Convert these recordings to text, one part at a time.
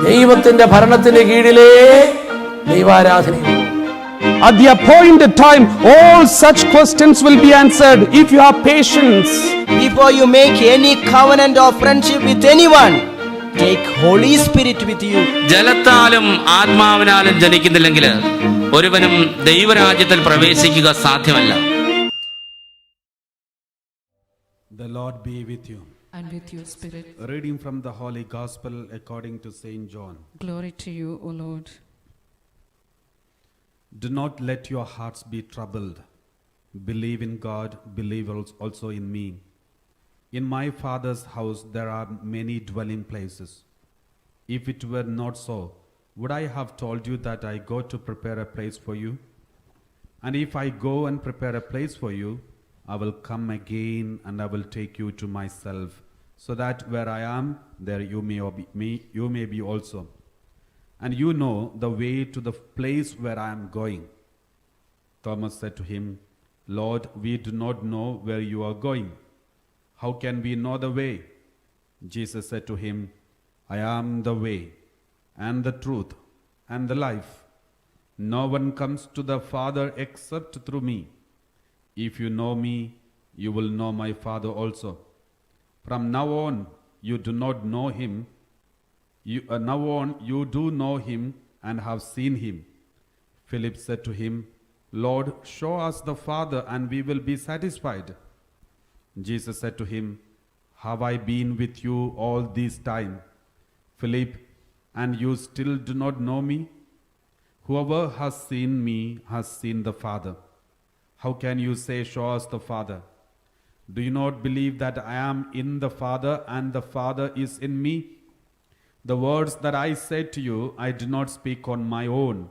ദൈവത്തിന്റെ ഭരണത്തിന്റെ കീഴിലേ ദൈവാരാധനയുള്ളൂ. At the appointed time, all such questions will be answered if you have patience. Before you make any covenant or friendship with anyone, take Holy Spirit with you. ജലത്താലും ആത്മാവിനാലും ജനിക്കുന്നില്ലെങ്കിൽ ഒരുവനും ദൈവരാജ്യത്തിൽ പ്രവേശിക്കുക സാധ്യമല്ല. The Lord be with you. And with your spirit. A reading from the Holy Gospel according to Saint John. Glory to you, O Lord. Do not let your hearts be troubled. Believe in God, believe also in me. In my Father's house there are many dwelling places. If it were not so, would I have told you that I go to prepare a place for you? And if I go and prepare a place for you, I will come again and I will take you to myself, so that where I am, there you may be also. And you know the way to the place where I am going. Thomas said to him, Lord, we do not know where you are going. How can we know the way? Jesus said to him, I am the way and the truth and the life. No one comes to the Father except through me. If you know me, you will know my Father also. From now on, you do not know him. You do know him and have seen him. Philip said to him, Lord, show us the Father and we will be satisfied. Jesus said to him, have I been with you all this time, Philip, and you still do not know me? Whoever has seen me has seen the Father. How can you say, show us the Father? Do you not believe that I am in the Father and the Father is in me? The words that I say to you, I do not speak on my own,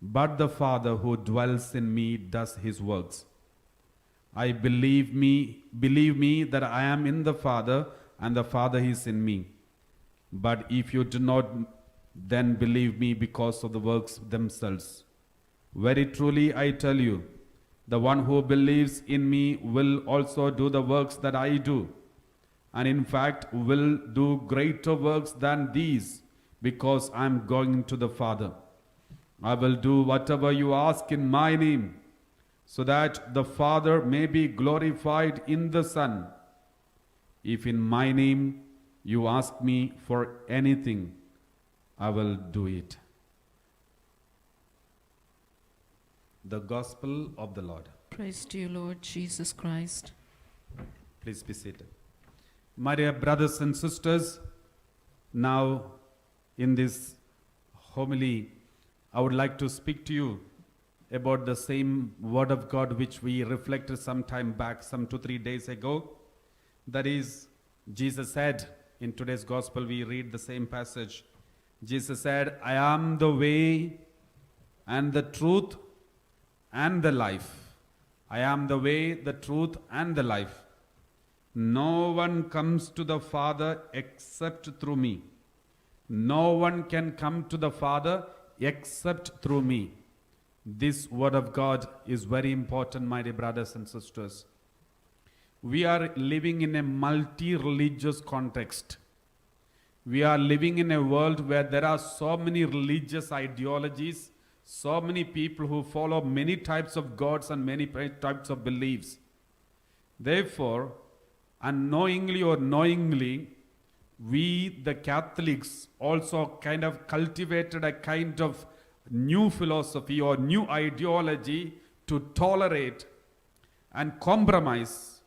but the Father who dwells in me does his works. Believe me that I am in the Father and the Father is in me. But if you do not, then believe me because of the works themselves. Very truly I tell you, the one who believes in me will also do the works that I do, and in fact will do greater works than these, because I am going to the Father. I will do whatever you ask in my name, so that the Father may be glorified in the Son. If in my name you ask me for anything, I will do it. The Gospel of the Lord. Praise to you, Lord Jesus Christ. Please be seated. My dear brothers and sisters, now in this homily, I would like to speak to you about the same word of God which we reflected some time back, some 2-3 days ago. That is, Jesus said, in today's Gospel we read the same passage. Jesus said, I am the way and the truth and the life. I am the way, the truth and the life. No one comes to the Father except through me. No one can come to the Father except through me. This word of God is very important, my dear brothers and sisters. We are living in a multi-religious context. We are living in a world where there are so many religious ideologies, so many people who follow many types of gods and many types of beliefs. Therefore, unknowingly or knowingly, we, the Catholics, also kind of cultivated a kind of new philosophy or new ideology to tolerate and compromise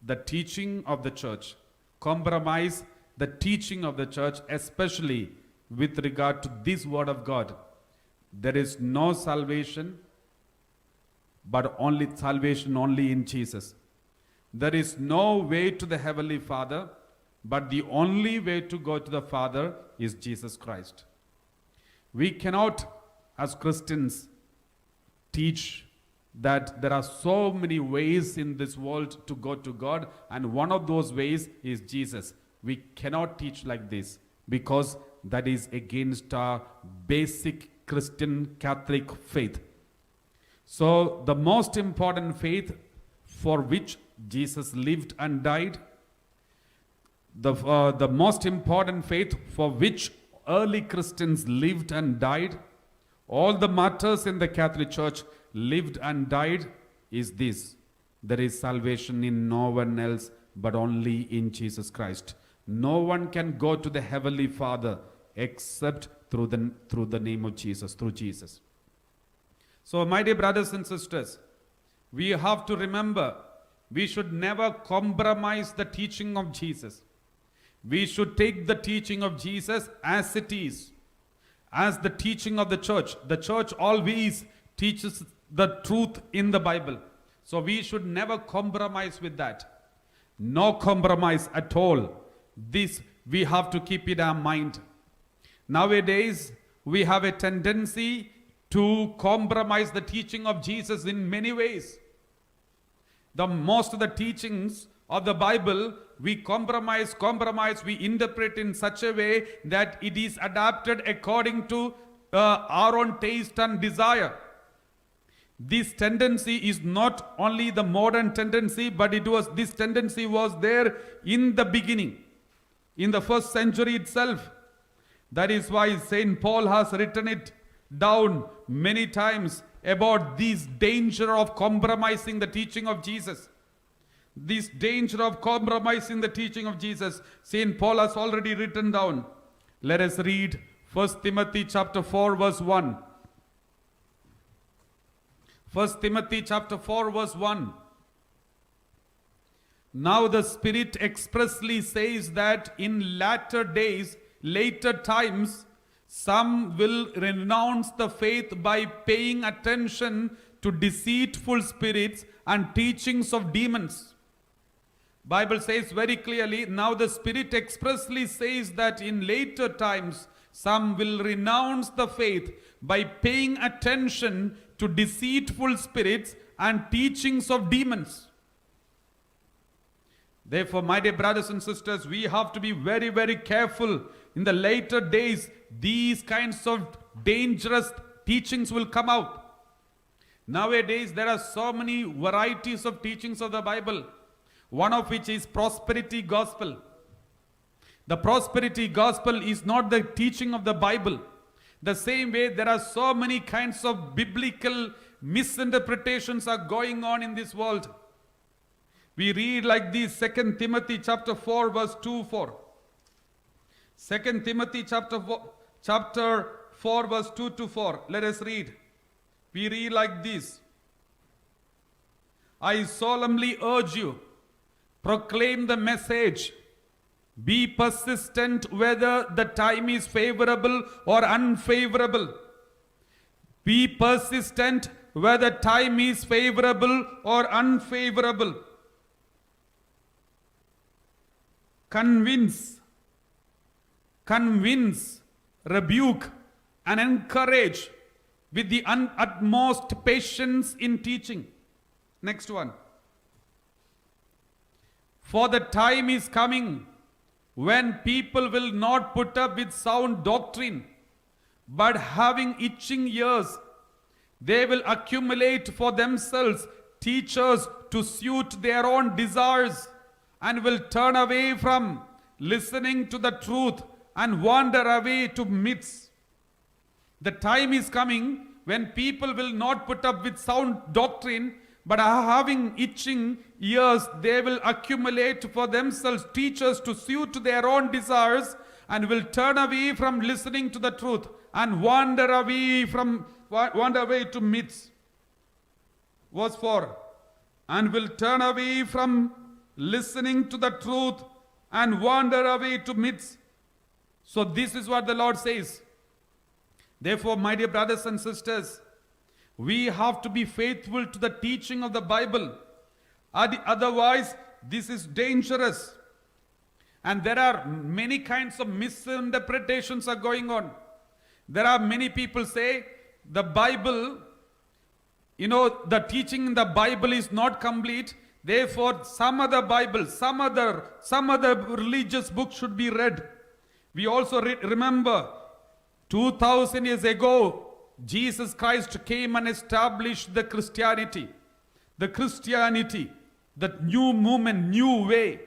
the teaching of the church. Compromise the teaching of the church, especially with regard to this word of God. There is no salvation, but only salvation only in Jesus. There is no way to the Heavenly Father, but the only way to go to the Father is Jesus Christ. We cannot, as Christians, teach that there are so many ways in this world to go to God, and one of those ways is Jesus. We cannot teach like this, because that is against our basic Christian Catholic faith. So the most important faith for which Jesus lived and died, the most important faith for which early Christians lived and died, all the martyrs in the Catholic Church lived and died, is this: there is salvation in no one else but only in Jesus Christ. No one can go to the Heavenly Father except through the name of Jesus, through Jesus. So, my dear brothers and sisters, we have to remember, we should never compromise the teaching of Jesus. We should take the teaching of Jesus as it is, as the teaching of the church. The church always teaches the truth in the Bible. So we should never compromise with that. No compromise at all. This we have to keep in our mind. Nowadays, we have a tendency to compromise the teaching of Jesus in many ways. Most of the teachings of the Bible, we compromise, we interpret in such a way that it is adapted according to our own taste and desire. This tendency is not only the modern tendency, but this tendency was there in the beginning, in the first century itself. That is why Saint Paul has written it down many times about this danger of compromising the teaching of Jesus. This danger of compromising the teaching of Jesus, Saint Paul has already written down. Let us read 1 Timothy chapter 4 verse 1. 1 Timothy chapter 4 verse 1. Now the Spirit expressly says that in later times, some will renounce the faith by paying attention to deceitful spirits and teachings of demons. Bible says very clearly, now the Spirit expressly says that in later times, some will renounce the faith by paying attention to deceitful spirits and teachings of demons. Therefore, my dear brothers and sisters, we have to be very, very careful. In the later days, these kinds of dangerous teachings will come out. Nowadays, there are so many varieties of teachings of the Bible, one of which is prosperity gospel. The prosperity gospel is not the teaching of the Bible. The same way, there are so many kinds of biblical misinterpretations are going on in this world. We read like this, 2 Timothy chapter 4 verse 2-4. 2 Timothy chapter 4 verse 2-4. Let us read. We read like this. I solemnly urge you, proclaim the message. Be persistent whether the time is favorable or unfavorable. Be persistent whether time is favorable or unfavorable. Convince, rebuke, and encourage with the utmost patience in teaching. Next one. For the time is coming when people will not put up with sound doctrine, but having itching ears, they will accumulate for themselves teachers to suit their own desires, and will turn away from listening to the truth and wander away to myths. The time is coming when people will not put up with sound doctrine, but are having itching ears, they will accumulate for themselves teachers to suit their own desires, and will turn away from listening to the truth and wander away to myths. Verse 4. And will turn away from listening to the truth and wander away to myths. So this is what the Lord says. Therefore, my dear brothers and sisters, we have to be faithful to the teaching of the Bible. Otherwise, this is dangerous. And there are many kinds of misinterpretations are going on. There are many people say the Bible, the teaching in the Bible is not complete. Therefore, some other Bible, some other religious book should be read. We also remember 2000 years ago, Jesus Christ came and established the Christianity. The new movement, new way.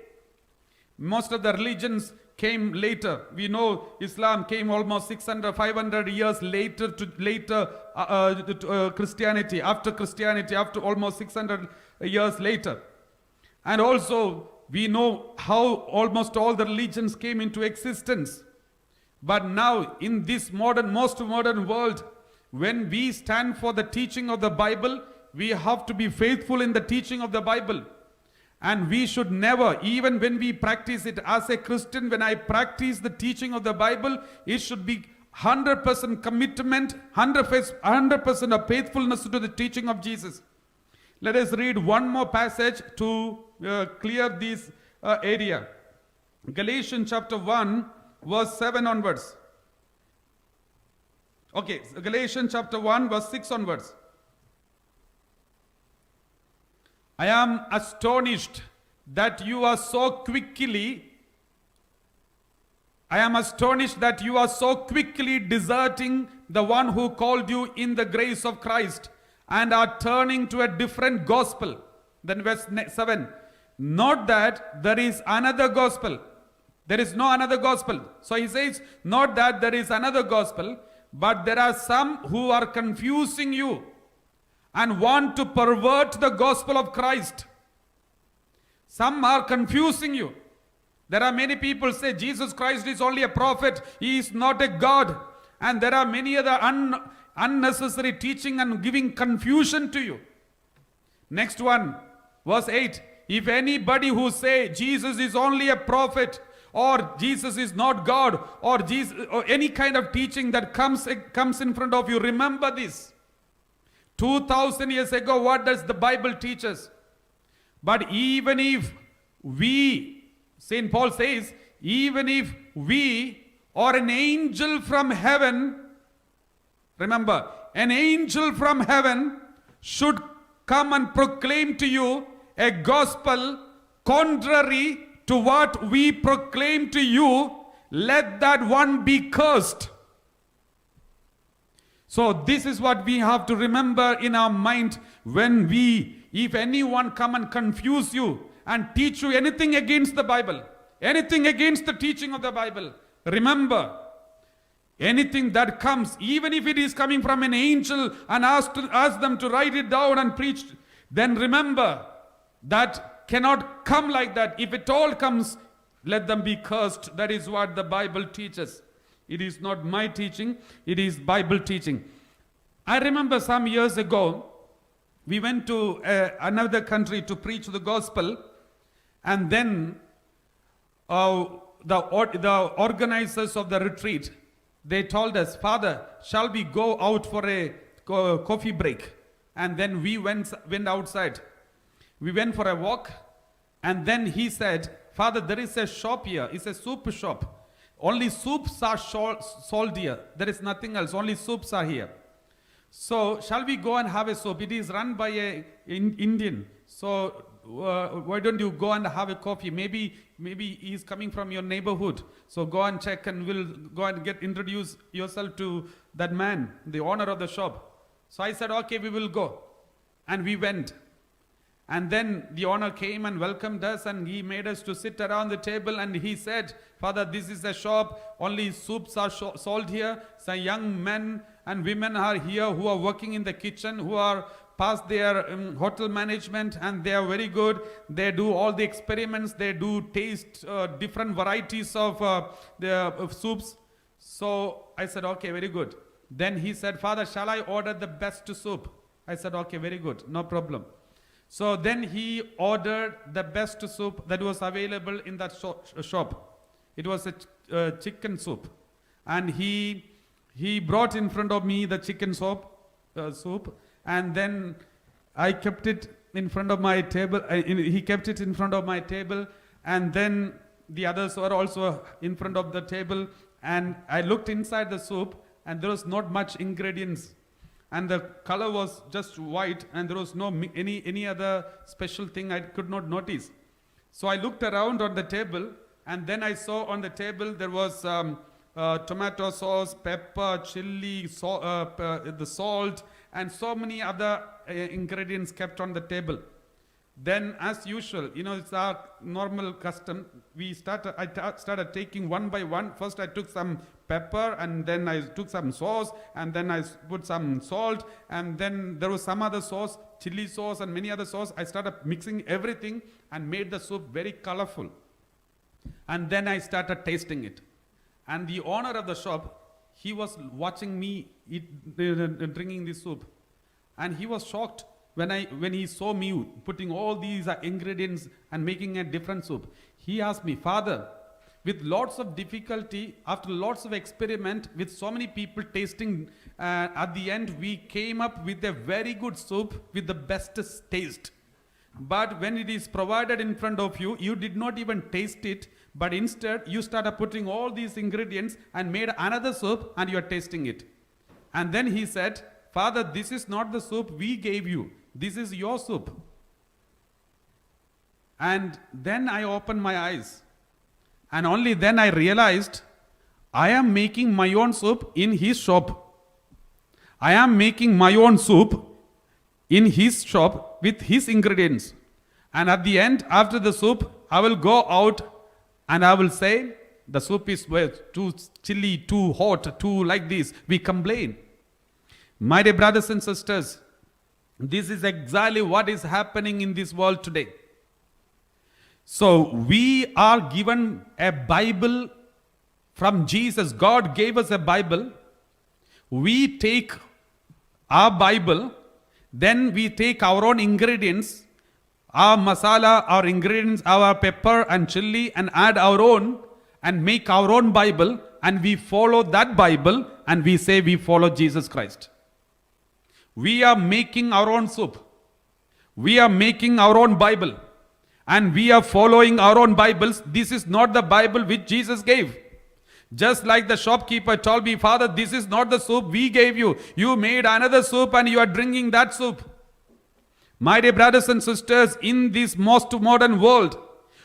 Most of the religions came later. We know Islam came almost 600, 500 years later to Christianity, after almost 600 years later. And also, we know how almost all the religions came into existence. But now, in this most modern world, when we stand for the teaching of the Bible, we have to be faithful in the teaching of the Bible. And we should never, even when we practice it as a Christian, when I practice the teaching of the Bible, it should be 100% commitment, 100% of faithfulness to the teaching of Jesus. Let us read one more passage to clear this area. Galatians chapter 1, verse 7 onwards. Okay, Galatians chapter 1, verse 6 onwards. I am astonished that you are so quickly deserting the one who called you in the grace of Christ and are turning to a different gospel. Then verse 7. Not that there is another gospel. There is no another gospel. So he says, not that there is another gospel, but there are some who are confusing you and want to pervert the gospel of Christ. Some are confusing you. There are many people say Jesus Christ is only a prophet. He is not a God. And there are many other unnecessary teaching and giving confusion to you. Next one, verse 8. If anybody who say Jesus is only a prophet, or Jesus is not God, or Jesus, or any kind of teaching that comes in front of you, remember this. 2000 years ago, what does the Bible teach us? But even if we, St. Paul says, even if we or an angel from heaven, remember, an angel from heaven should come and proclaim to you a gospel contrary to what we proclaim to you, let that one be cursed. So this is what we have to remember in our mind when if anyone come and confuse you and teach you anything against the Bible, anything against the teaching of the Bible, remember, anything that comes, even if it is coming from an angel and ask them to write it down and preach, then remember that cannot come like that. If it all comes, let them be cursed. That is what the Bible teaches. It is not my teaching, it is Bible teaching. I remember some years ago, we went to another country to preach the gospel, and then the organizers of the retreat, they told us, Father, shall we go out for a coffee break? And then we went outside. We went for a walk, and then he said, Father, there is a shop here. It's a soup shop. Only soups are sold here. There is nothing else. Only soups are here. So, shall we go and have a soup? It is run by an Indian. So, why don't you go and have a coffee? Maybe he is coming from your neighborhood. So, go and check, and we'll go and introduce yourself to that man, the owner of the shop. So, I said, okay, we will go. And we went. And then the owner came and welcomed us, and he made us to sit around the table, and he said, Father, this is a shop, only soups are sold here. Some young men and women are here who are working in the kitchen, who are past their hotel management, and they are very good. They do all the experiments, they do taste different varieties of the soups. So I said, okay, very good. Then he said, Father, shall I order the best soup? I said, okay, very good, no problem. So then he ordered the best soup that was available in that shop. It was a chicken soup. And he brought in front of me the chicken soup, and then I kept it in front of my table. He kept it in front of my table, and then the others were also in front of the table. And I looked inside the soup, and there was not much ingredients. And the color was just white, and there was no any other special thing I could not notice. So I looked around on the table, and then I saw on the table there was tomato sauce, pepper, chili, the salt, and so many other ingredients kept on the table. Then, as usual, it's our normal custom. I started taking one by one. First, I took some pepper, and then I took some sauce, and then I put some salt, and then there was some other sauce, chili sauce, and many other sauce. I started mixing everything and made the soup very colorful. And then I started tasting it. And the owner of the shop, he was watching me drinking this soup, and he was shocked when he saw me putting all these ingredients and making a different soup. He asked me, Father, with lots of difficulty, after lots of experiment, with so many people tasting, at the end we came up with a very good soup with the bestest taste. But when it is provided in front of you, you did not even taste it, but instead you started putting all these ingredients and made another soup, and you are tasting it. And then he said, Father, this is not the soup we gave you. This is your soup. And then I opened my eyes. And only then I realized I am making my own soup in his shop. I am making my own soup in his shop with his ingredients. And at the end, after the soup, I will go out and I will say, the soup is too chilly, too hot, too like this. We complain. My dear brothers and sisters, this is exactly what is happening in this world today. So we are given a Bible from Jesus. God gave us a Bible. We take our Bible, then we take our own ingredients, our masala, our ingredients, our pepper and chili, and add our own and make our own Bible, and we follow that Bible, and we say we follow Jesus Christ. We are making our own soup. We are making our own Bible. And we are following our own Bibles. This is not the Bible which Jesus gave. Just like the shopkeeper told me, Father, this is not the soup we gave you. You made another soup and you are drinking that soup. My dear brothers and sisters, in this most modern world,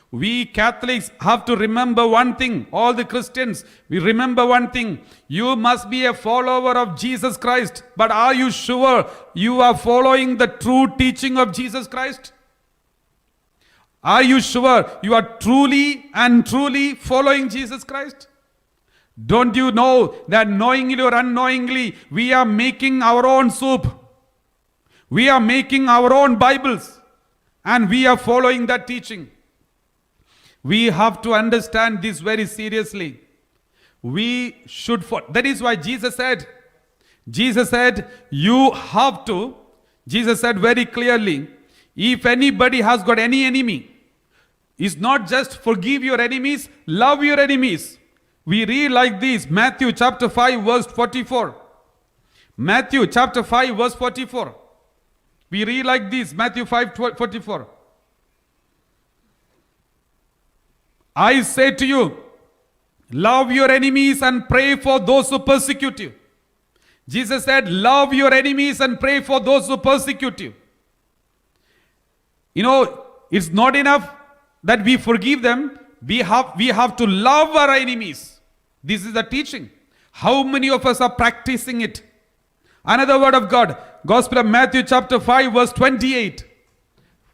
we Catholics have to remember one thing. All the Christians, we remember one thing. You must be a follower of Jesus Christ. But are you sure you are following the true teaching of Jesus Christ? Are you sure you are truly and truly following Jesus Christ? Don't you know that knowingly or unknowingly, we are making our own soup. We are making our own Bibles. And we are following that teaching. We have to understand this very seriously. We should that is why Jesus said, you have to, Jesus said very clearly, if anybody has got any enemy, it's not just forgive your enemies, love your enemies. We read like this, Matthew chapter 5 verse 44. Matthew chapter 5 verse 44. We read like this, Matthew 5:44. I say to you, love your enemies and pray for those who persecute you. Jesus said, love your enemies and pray for those who persecute you. It's not enough that we forgive them. We have to love our enemies. This is the teaching. How many of us are practicing it? Another word of God, Gospel of Matthew chapter 5 verse 28.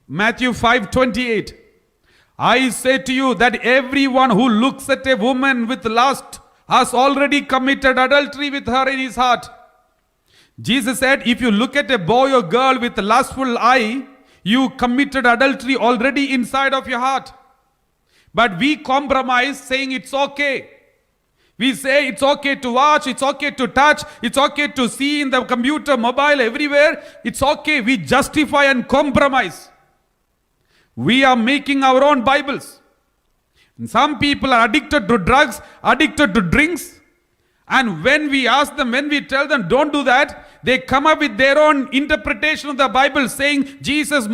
Matthew 5:28. I say to you that everyone who looks at a woman with lust has already committed adultery with her in his heart. Jesus said, if you look at a boy or girl with a lustful eye, you committed adultery already inside of your heart. But we compromise saying it's okay. We say it's okay to watch, it's okay to touch, it's okay to see in the computer, mobile, everywhere. It's okay. We justify and compromise. We are making our own Bibles. And some people are addicted to drugs, addicted to drinks. And when we ask them, when we tell them don't do that, they come up with their own interpretation of the Bible saying Jesus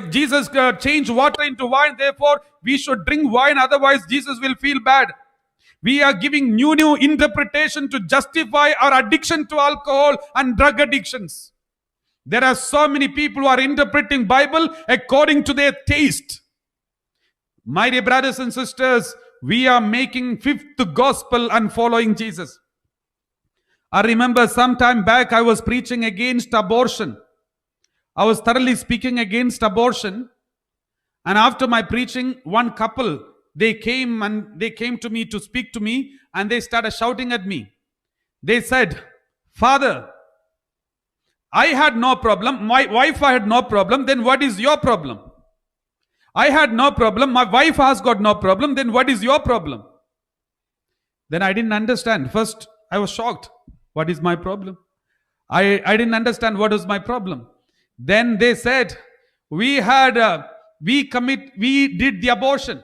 Jesus changed water into wine, therefore we should drink wine, otherwise Jesus will feel bad. We are giving new interpretation to justify our addiction to alcohol and drug addictions. There are so many people who are interpreting Bible according to their taste. My dear brothers and sisters, we are making fifth gospel and following Jesus. I remember some time back I was preaching against abortion. I was thoroughly speaking against abortion. And after my preaching, one couple, they came to me to speak to me, and they started shouting at me. They said, Father, I had no problem. My wife had no problem. Then what is your problem? I had no problem. My wife has got no problem. Then what is your problem? Then I didn't understand. First, I was shocked. What is my problem? I didn't understand what was my problem. Then they said, we did the abortion.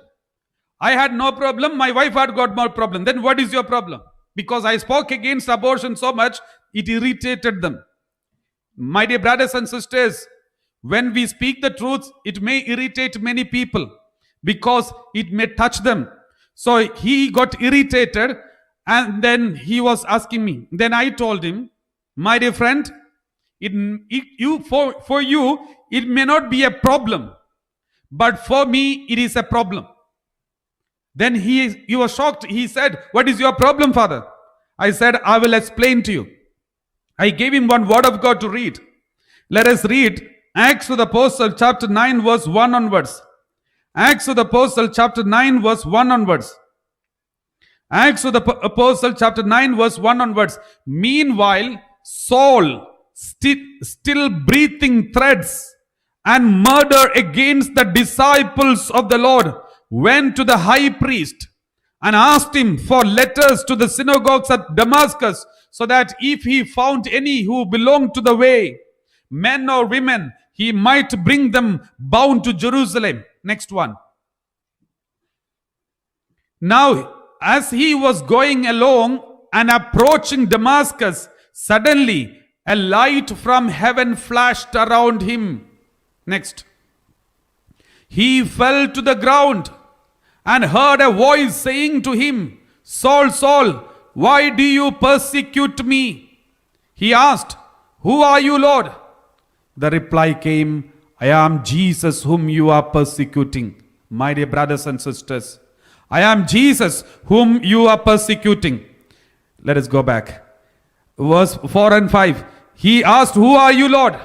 I had no problem. My wife had got more problem. Then what is your problem? Because I spoke against abortion so much, it irritated them. My dear brothers and sisters, when we speak the truth, it may irritate many people because it may touch them. So he got irritated, and then he was asking me. Then I told him, my dear friend, for you, it may not be a problem, but for me, it is a problem. Then he was shocked. He said, what is your problem, Father? I said, I will explain to you. I gave him one word of God to read. Let us read Acts of the Apostle chapter 9 verse 1 onwards. Acts of the Apostle chapter 9 verse 1 onwards. Acts of the Apostle chapter 9 verse 1 onwards. Meanwhile, Saul, still breathing threats and murder against the disciples of the Lord, went to the high priest and asked him for letters to the synagogues at Damascus, so that if he found any who belonged to the way, men or women, he might bring them bound to Jerusalem. Next one. Now, as he was going along and approaching Damascus, suddenly a light from heaven flashed around him. Next. He fell to the ground and heard a voice saying to him, Saul, Saul, why do you persecute me? He asked, who are you, Lord? The reply came, I am Jesus whom you are persecuting. My dear brothers and sisters, I am Jesus whom you are persecuting. Let us go back. Verse 4 and 5. He asked, who are you, Lord?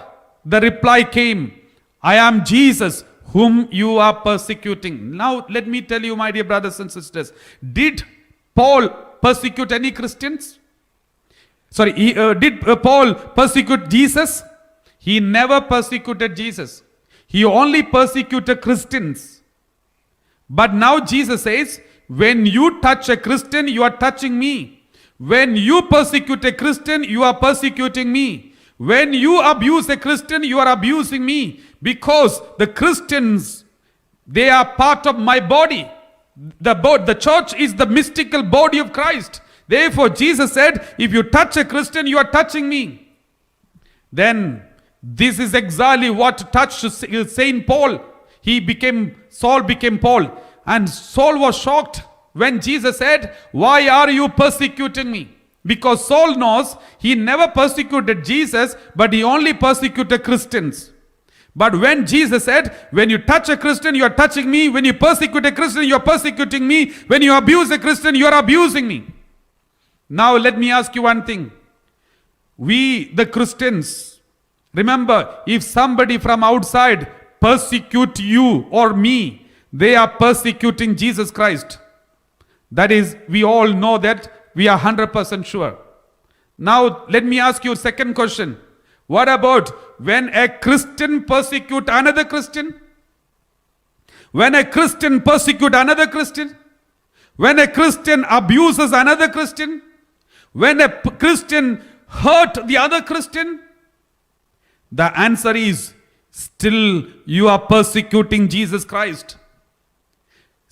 The reply came, I am Jesus whom you are persecuting. Now let me tell you, my dear brothers and sisters, did Paul persecute any Christians? Did Paul persecute Jesus? He never persecuted Jesus. He only persecuted Christians. But now Jesus says, when you touch a Christian, you are touching me. When you persecute a Christian, you are persecuting me. When you abuse a Christian, you are abusing me. Because the Christians, they are part of my body. The church is the mystical body of Christ. Therefore, Jesus said, if you touch a Christian, you are touching me. Then, this is exactly what touched Saint Paul. Saul became Paul. And Saul was shocked when Jesus said, why are you persecuting me? Because Saul knows he never persecuted Jesus, but he only persecuted Christians. But when Jesus said, when you touch a Christian, you are touching me. When you persecute a Christian, you are persecuting me. When you abuse a Christian, you are abusing me. Now let me ask you one thing. We, the Christians, remember, if somebody from outside persecute you or me, they are persecuting Jesus Christ. That is, we all know that. We are 100% sure. Now let me ask you a second question. What about when a Christian persecute another Christian? When a Christian persecute another Christian? When a Christian abuses another Christian? When a Christian hurt the other Christian? The answer is, still you are persecuting Jesus Christ.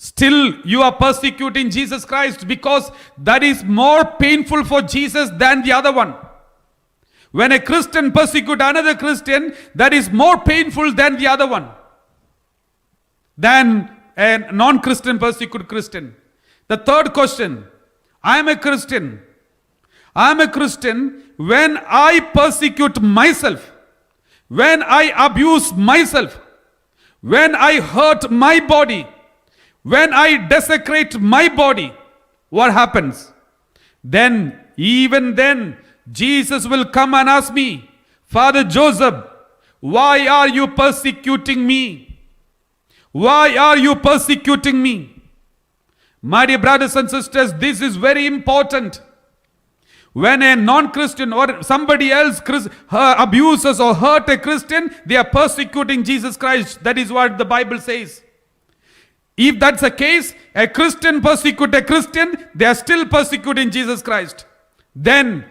Still you are persecuting Jesus Christ, because that is more painful for Jesus than the other one. When a Christian persecute another Christian, that is more painful than the other one. Than a non-Christian persecute Christian. The third question, I am a Christian. I am a Christian when I persecute myself, when I abuse myself, when I hurt my body, when I desecrate my body. What happens? Even then, Jesus will come and ask me, Father Joseph, Why are you persecuting me? Why are you persecuting me? My dear brothers and sisters, this is very important. When a non-Christian or somebody else abuses or hurt a Christian, they are persecuting Jesus Christ. That is what the Bible says. If that's the case, a Christian persecute a Christian, they are still persecuting Jesus Christ. Then,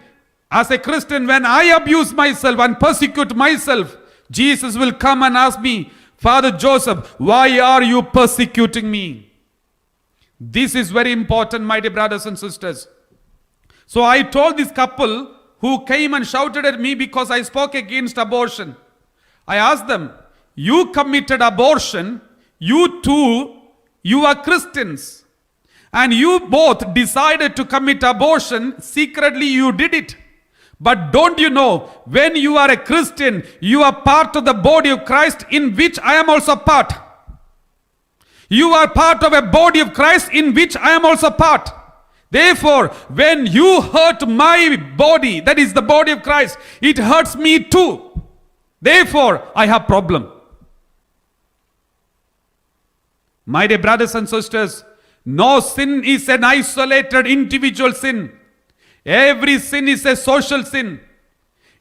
as a Christian, when I abuse myself and persecute myself, Jesus will come and ask me, Father Joseph, why are you persecuting me? This is very important, my dear brothers and sisters. So I told this couple who came and shouted at me because I spoke against abortion. I asked them, you committed abortion, you too, you are Christians. And you both decided to commit abortion, secretly you did it. But don't you know, when you are a Christian, you are part of the body of Christ in which I am also part. You are part of a body of Christ in which I am also part. Therefore, when you hurt my body, that is the body of Christ, it hurts me too. Therefore, I have problem. My dear brothers and sisters, no sin is an isolated individual sin. Every sin is a social sin.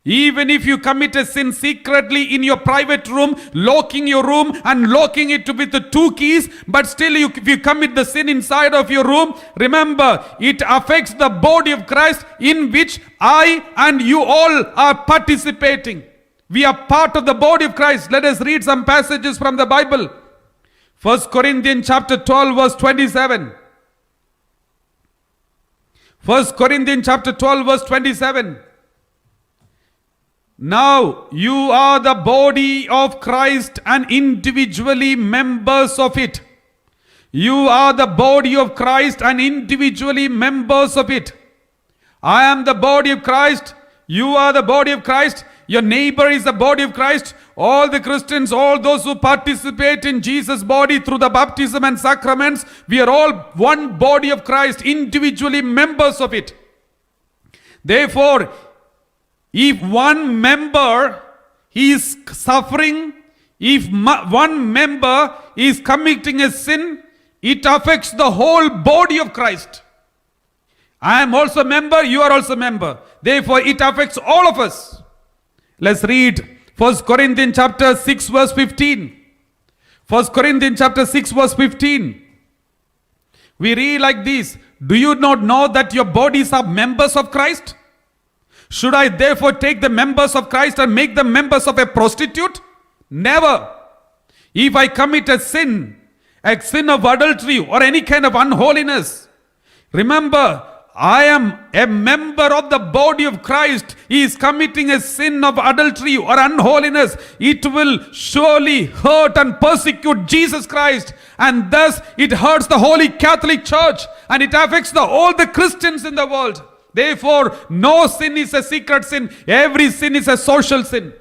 Even if you commit a sin secretly in your private room, locking your room and locking it with the 2 keys, but still if you commit the sin inside of your room, remember, it affects the body of Christ in which I and you all are participating. We are part of the body of Christ. Let us read some passages from the Bible. 1 Corinthians chapter 12 verse 27. 1 Corinthians chapter 12 verse 27. Now you are the body of Christ and individually members of it. You are the body of Christ and individually members of it. I am the body of Christ. You are the body of Christ. Your neighbor is the body of Christ. All the Christians, all those who participate in Jesus' body through the baptism and sacraments, we are all one body of Christ, individually members of it. Therefore, if one member is suffering, if one member is committing a sin, it affects the whole body of Christ. I am also a member, you are also a member. Therefore, it affects all of us. Let's read 1 Corinthians chapter 6 verse 15. 1 Corinthians chapter 6 verse 15. We read like this. Do you not know that your bodies are members of Christ? Should I therefore take the members of Christ and make them members of a prostitute? Never. If I commit a sin of adultery or any kind of unholiness, remember, I am a member of the body of Christ. He is committing a sin of adultery or unholiness. It will surely hurt and persecute Jesus Christ. And thus it hurts the Holy Catholic Church. And it affects all the Christians in the world. Therefore, no sin is a secret sin. Every sin is a social sin.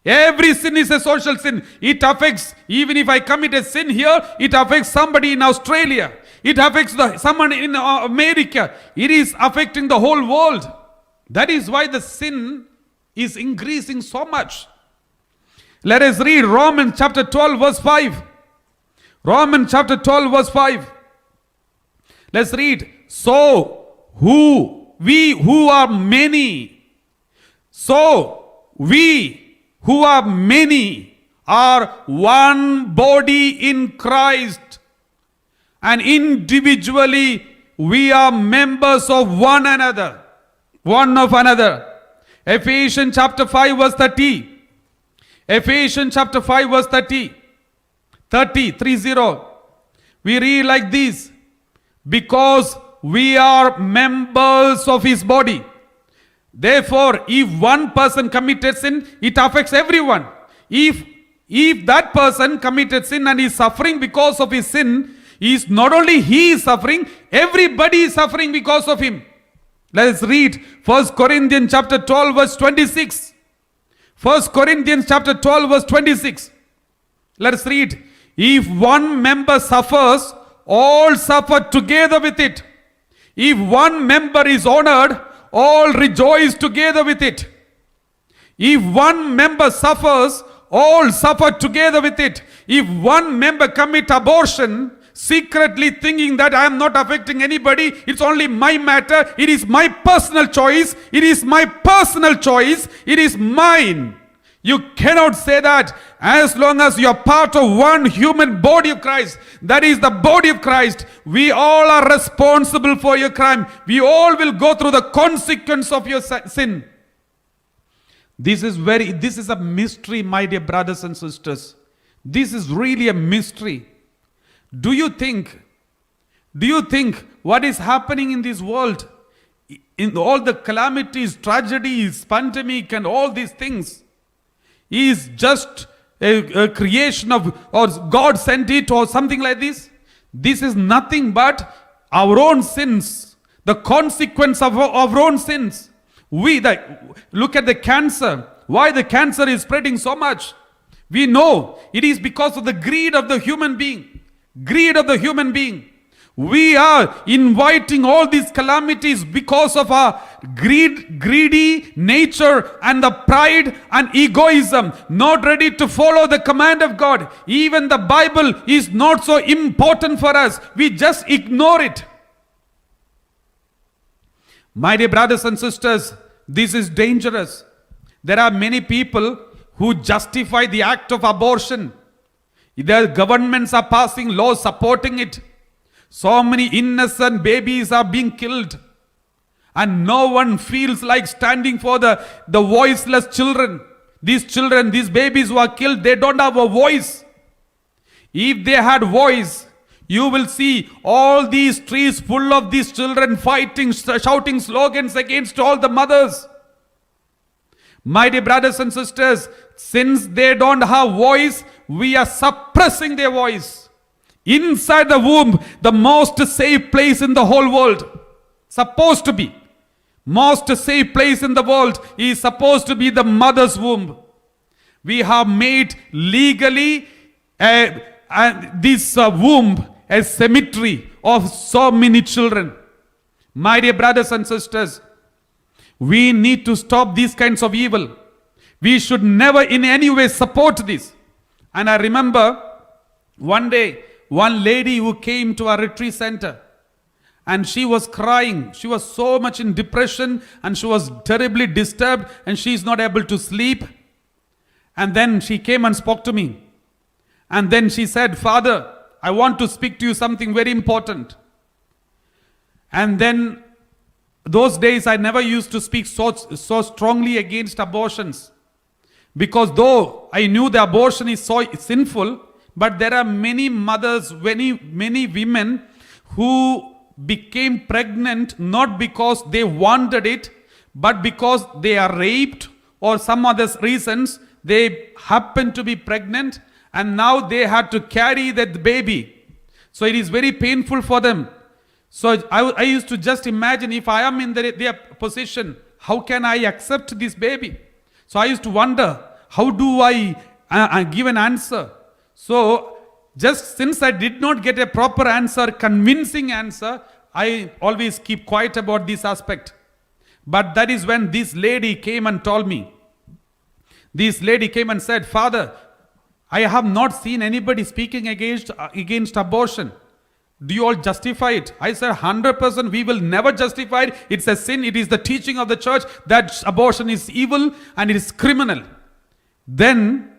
Every sin is a social sin. It affects, even if I commit a sin here, it affects somebody in Australia. It affects someone in America. It is affecting the whole world. That is why the sin is increasing so much. Let us read Romans chapter 12 verse 5. Romans chapter 12 verse 5. Let's read. So we who are many are one body in Christ. And individually we are members of one another. Ephesians chapter 5 verse 30. Ephesians chapter 5 verse 30. 30. We read like this. Because we are members of his body. Therefore, if one person committed sin, it affects everyone. If that person committed sin and is suffering because of his sin, is not only he is suffering, everybody is suffering because of him. Let us read 1 Corinthians chapter 12 verse 26. 1 Corinthians chapter 12 verse 26. Let us read. If one member suffers, all suffer together with it. If one member is honored, all rejoice together with it. If one member suffers, all suffer together with it. If one member commit abortion, secretly thinking that I am not affecting anybody, it's only my matter, it is my personal choice, it is my personal choice, it is mine. You cannot say that as long as you are part of one human body of Christ. That is the body of Christ. We all are responsible for your crime. We all will go through the consequence of your sin. This is a mystery, my dear brothers and sisters. This is really a mystery. Do you think what is happening in this world, in all the calamities, tragedies, pandemic and all these things, is just a creation of, or God sent it or something like this? This is nothing but our own sins, the consequence of our own sins. Look at the cancer. Why the cancer is spreading so much? We know it is because of the greed of the human being. Greed of the human being. We are inviting all these calamities because of our greedy nature and the pride and egoism, not ready to follow the command of God. Even the Bible is not so important for us. We just ignore it. My dear brothers and sisters, this is dangerous. There are many people who justify the act of abortion. The governments are passing laws supporting it. So many innocent babies are being killed. And no one feels like standing for the voiceless children. These babies who are killed, they don't have a voice. If they had voice, you will see all these trees full of these children fighting, shouting slogans against all the mothers. My dear brothers and sisters, since they don't have voice, we are suppressing their voice. Inside the womb, the most safe place in the whole world, supposed to be, most safe place in the world is supposed to be the mother's womb. We have made legally this womb a cemetery of so many children. My dear brothers and sisters, we need to stop these kinds of evil. We should never in any way support this. And I remember one day, one lady who came to our retreat center and she was crying. She was so much in depression and she was terribly disturbed and she is not able to sleep. And then she came and spoke to me. And then she said, "Father, I want to speak to you something very important." And then those days I never used to speak so strongly against abortions. Because though I knew the abortion is so sinful, but there are many mothers, many women who became pregnant not because they wanted it, but because they are raped or some other reasons. They happen to be pregnant and now they had to carry that baby. So it is very painful for them. So I used to just imagine, if I am in their position, how can I accept this baby? So I used to wonder, how do I give an answer? So just since I did not get a proper answer, convincing answer, I always keep quiet about this aspect. But that is when this lady came and told me. This lady came and said, "Father, I have not seen anybody speaking against abortion. Do you all justify it?" I said, 100% we will never justify it. It's a sin. It is the teaching of the church that abortion is evil and it is criminal. Then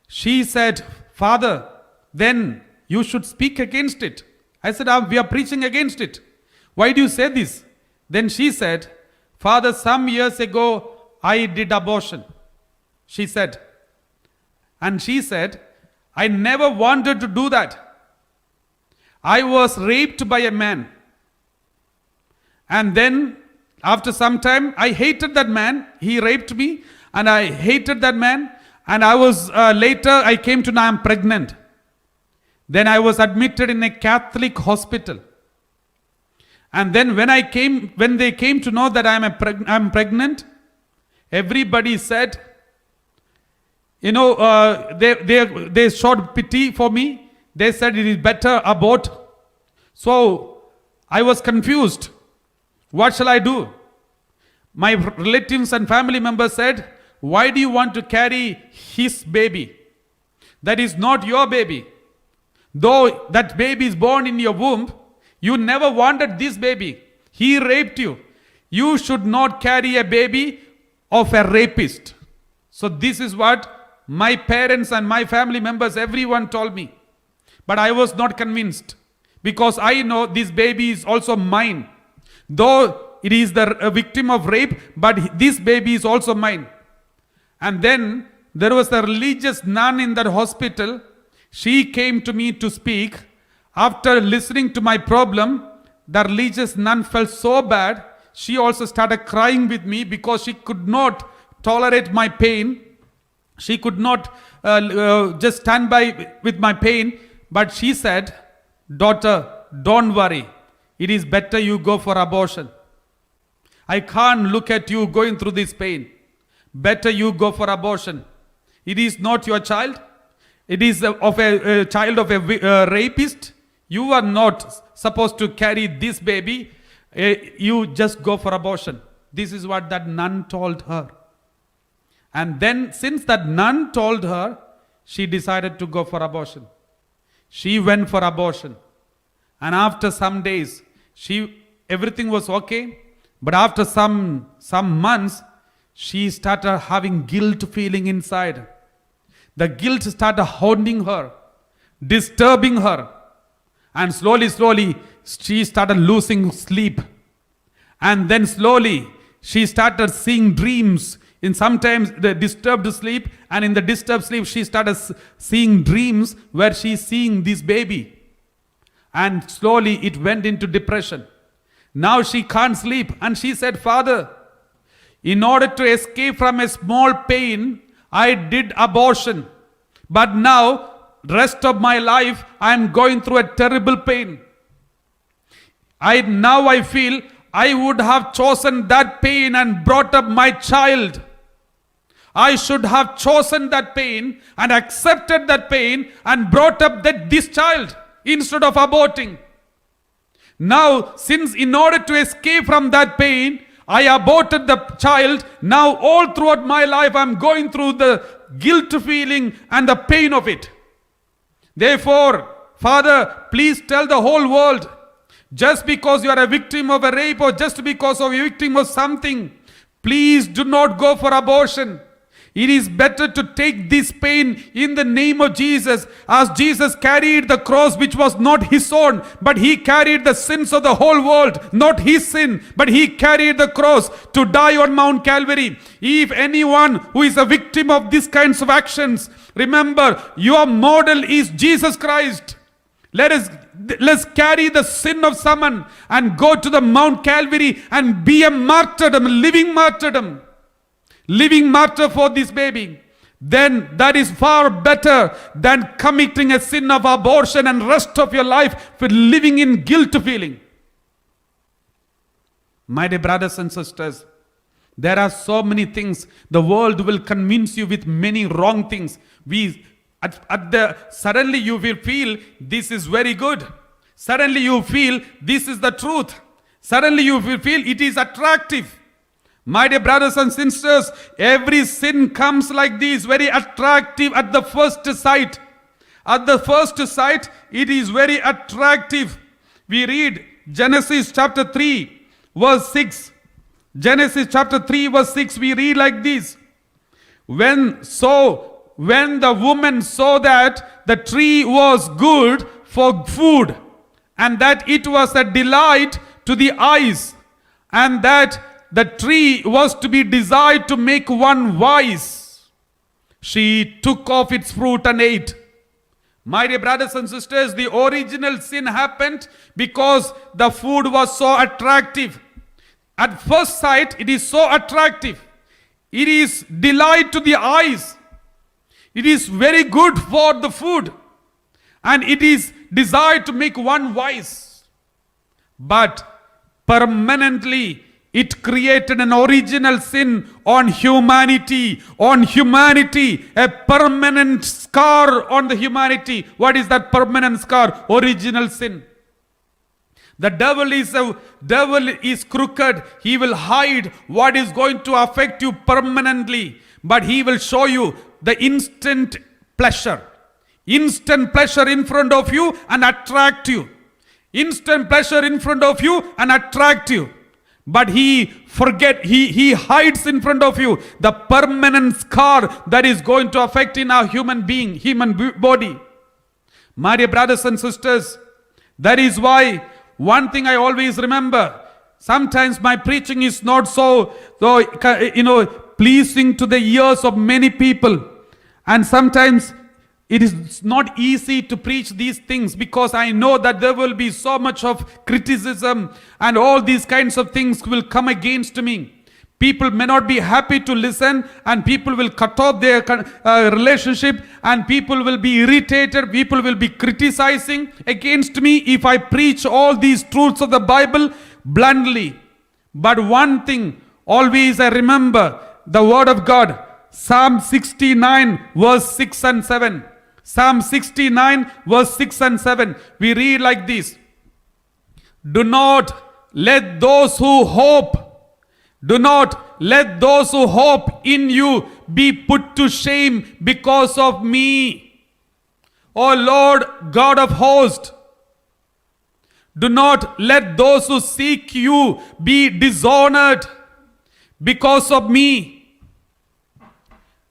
she said, "Father, then you should speak against it." I said, "We are preaching against it. Why do you say this?" Then she said, "Father, some years ago I did abortion." She said. And she said, "I never wanted to do that. I was raped by a man. And then after some time, I hated that man. He raped me and I hated that man. And I was, later I came to know I'm pregnant. Then I was admitted in a Catholic hospital. And then when they came to know that I'm pregnant, everybody said, they showed pity for me. They said it is better abort. So I was confused. What shall I do? My relatives and family members said, why do you want to carry his baby? That is not your baby. Though that baby is born in your womb, you never wanted this baby. He raped you. You should not carry a baby of a rapist. So this is what my parents and my family members, everyone told me. But I was not convinced, because I know this baby is also mine. Though it is the victim of rape, but this baby is also mine. And then there was a religious nun in that hospital. She came to me to speak. After listening to my problem, the religious nun felt so bad. She also started crying with me because she could not tolerate my pain. She could not just stand by with my pain. But she said, "Daughter, don't worry. It is better you go for abortion. I can't look at you going through this pain. Better you go for abortion. It is not your child. It is of a child of a rapist. You are not supposed to carry this baby. You just go for abortion." This is what that nun told her. And then, since that nun told her, she decided to go for abortion. She went for abortion. And after some days, everything was okay. But after some months, she started having guilt feeling inside. The guilt started haunting her, disturbing her. And slowly, she started losing sleep. And then slowly, she started seeing dreams. In sometimes the disturbed sleep, and in the disturbed sleep, she started seeing dreams where she's seeing this baby. And slowly it went into depression. Now she can't sleep. And she said, "Father, in order to escape from a small pain, I did abortion. But now, rest of my life, I am going through a terrible pain. Now I feel I would have chosen that pain and brought up my child. I should have chosen that pain and accepted that pain and brought up this child instead of aborting. Now, since in order to escape from that pain, I aborted the child, now all throughout my life I'm going through the guilt feeling and the pain of it. Therefore, Father, please tell the whole world, just because you are a victim of a rape or just because of a victim of something, please do not go for abortion. It is better to take this pain in the name of Jesus, as Jesus carried the cross which was not his own, but he carried the sins of the whole world, not his sin, but he carried the cross to die on Mount Calvary. If anyone who is a victim of these kinds of actions, remember, your model is Jesus Christ. Let's carry the sin of someone and go to the Mount Calvary and be a martyrdom, living martyr for this baby. Then that is far better than committing a sin of abortion and rest of your life for living in guilt feeling. My dear brothers and sisters, there are so many things. The world will convince you with many wrong things. Suddenly you will feel this is very good. Suddenly you feel this is the truth. Suddenly you will feel it is attractive. My dear brothers and sisters, every sin comes like this, very attractive at the first sight. At the first sight, it is very attractive. We read Genesis chapter 3, verse 6. Genesis chapter 3, verse 6, we read like this. When the woman saw that the tree was good for food, and that it was a delight to the eyes, and that the tree was to be desired to make one wise, she took of its fruit and ate. My dear brothers and sisters, the original sin happened because the food was so attractive. At first sight, it is so attractive. It is delight to the eyes. It is very good for the food. And it is desired to make one wise. But permanently, it created an original sin on humanity, a permanent scar on the humanity. What is that permanent scar? Original sin. The devil is crooked. He will hide what is going to affect you permanently. but he will show you the instant pleasure. Instant pleasure in front of you and attract you. Instant pleasure in front of you and attract you. But he hides in front of you the permanent scar that is going to affect in our human body. My dear brothers and sisters, that is why one thing I always remember, sometimes my preaching is not so pleasing to the ears of many people. And sometimes it is not easy to preach these things because I know that there will be so much of criticism and all these kinds of things will come against me. People may not be happy to listen, and people will cut off their relationship, and people will be irritated. People will be criticizing against me if I preach all these truths of the Bible bluntly. But one thing always I remember, the word of God, Psalm 69 verse 6 and 7. Psalm 69 verse 6 and 7. We read like this. Do not let those who hope in you be put to shame because of me. O Lord God of hosts, do not let those who seek you be dishonored because of me.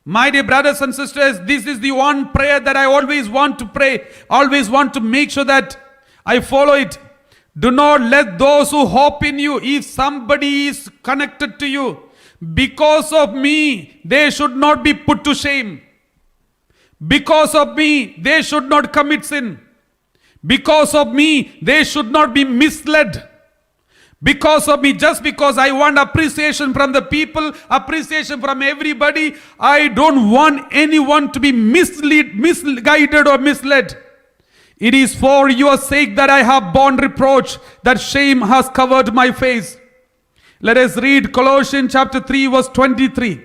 My dear brothers and sisters, this is the one prayer that I always want to pray, always want to make sure that I follow it. Do not let those who hope in you, if somebody is connected to you, because of me, they should not be put to shame. Because of me, they should not commit sin. Because of me, they should not be misled. Because of me, just because I want appreciation from the people, appreciation from everybody, I don't want anyone to be misguided or misled. It is for your sake that I have borne reproach, that shame has covered my face. Let us read Colossians chapter 3 verse 23.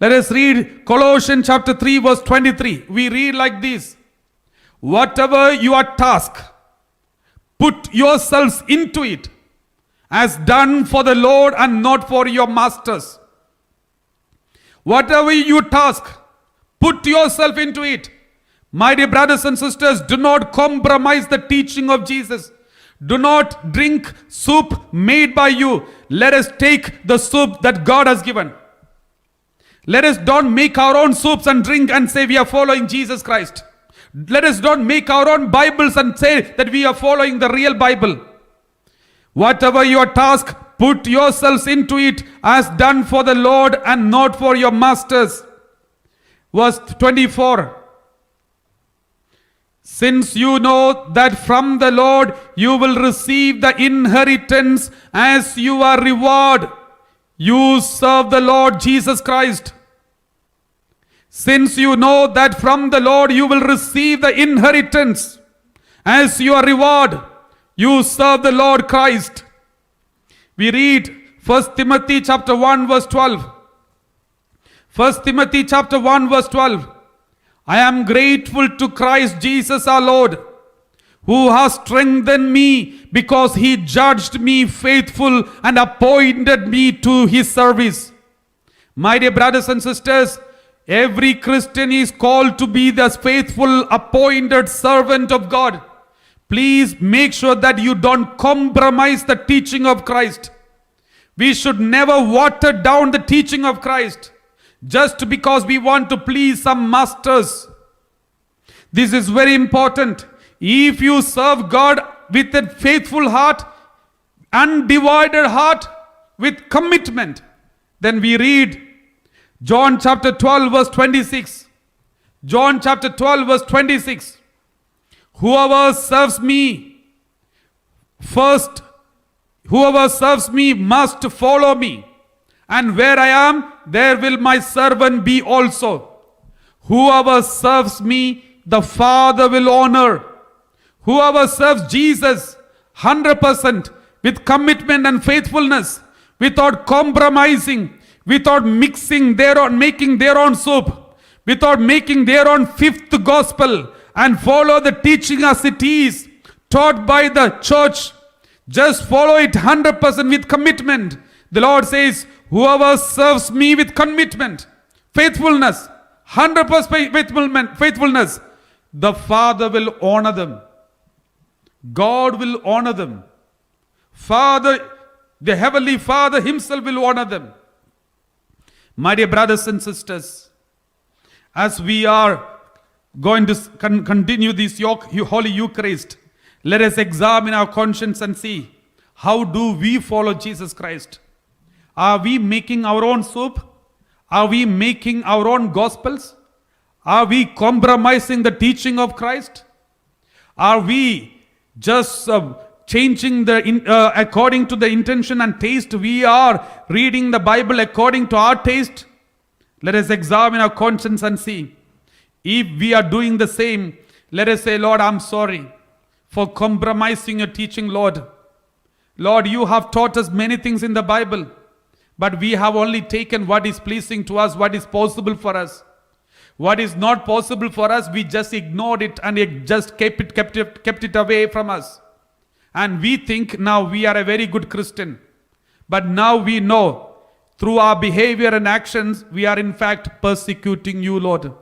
Let us read Colossians chapter 3 verse 23. We read like this. Whatever your task, put yourselves into it, as done for the Lord and not for your masters. Whatever you task, put yourself into it. My dear brothers and sisters, do not compromise the teaching of Jesus. Do not drink soup made by you. Let us take the soup that God has given. Let us don't make our own soups and drink and say we are following Jesus Christ. Let us don't make our own Bibles and say that we are following the real Bible. Whatever your task, put yourselves into it, as done for the Lord and not for your masters. Verse 24. Since you know that from the Lord you will receive the inheritance as your reward, you serve the Lord Jesus Christ. Since you know that from the Lord you will receive the inheritance as your reward, you serve the Lord Christ. We read 1 Timothy chapter 1 verse 12. 1 Timothy chapter 1 verse 12. I am grateful to Christ Jesus our Lord, who has strengthened me because he judged me faithful and appointed me to his service. My dear brothers and sisters, every Christian is called to be the faithful appointed servant of God. Please make sure that you don't compromise the teaching of Christ. We should never water down the teaching of Christ just because we want to please some masters. This is very important. If you serve God with a faithful heart, undivided heart, with commitment, then we read John chapter 12 verse 26. John chapter 12 verse 26. Whoever serves me must follow me. And where I am, there will my servant be also. Whoever serves me, the Father will honor. Whoever serves Jesus 100% with commitment and faithfulness, without compromising, without making their own soup, without making their own fifth gospel, and follow the teaching as it is taught by the church, just follow it 100% with commitment. The Lord says, Whoever serves me with commitment, faithfulness, 100% faithfulness, the Father will honor them. God will honor them. Father, the Heavenly Father Himself will honor them. My dear brothers and sisters, as we are going to continue this Holy Eucharist, let us examine our conscience and see, how do we follow Jesus Christ? Are we making our own soup? Are we making our own gospels? Are we compromising the teaching of Christ? Are we just changing according to the intention and taste? We are reading the Bible according to our taste. Let us examine our conscience and see. If we are doing the same, let us say, Lord, I'm sorry for compromising your teaching, Lord. Lord, you have taught us many things in the Bible, but we have only taken what is pleasing to us, what is possible for us. What is not possible for us, we just ignored it and it just kept it away from us. And we think now we are a very good Christian. But now we know through our behavior and actions, we are in fact persecuting you, Lord.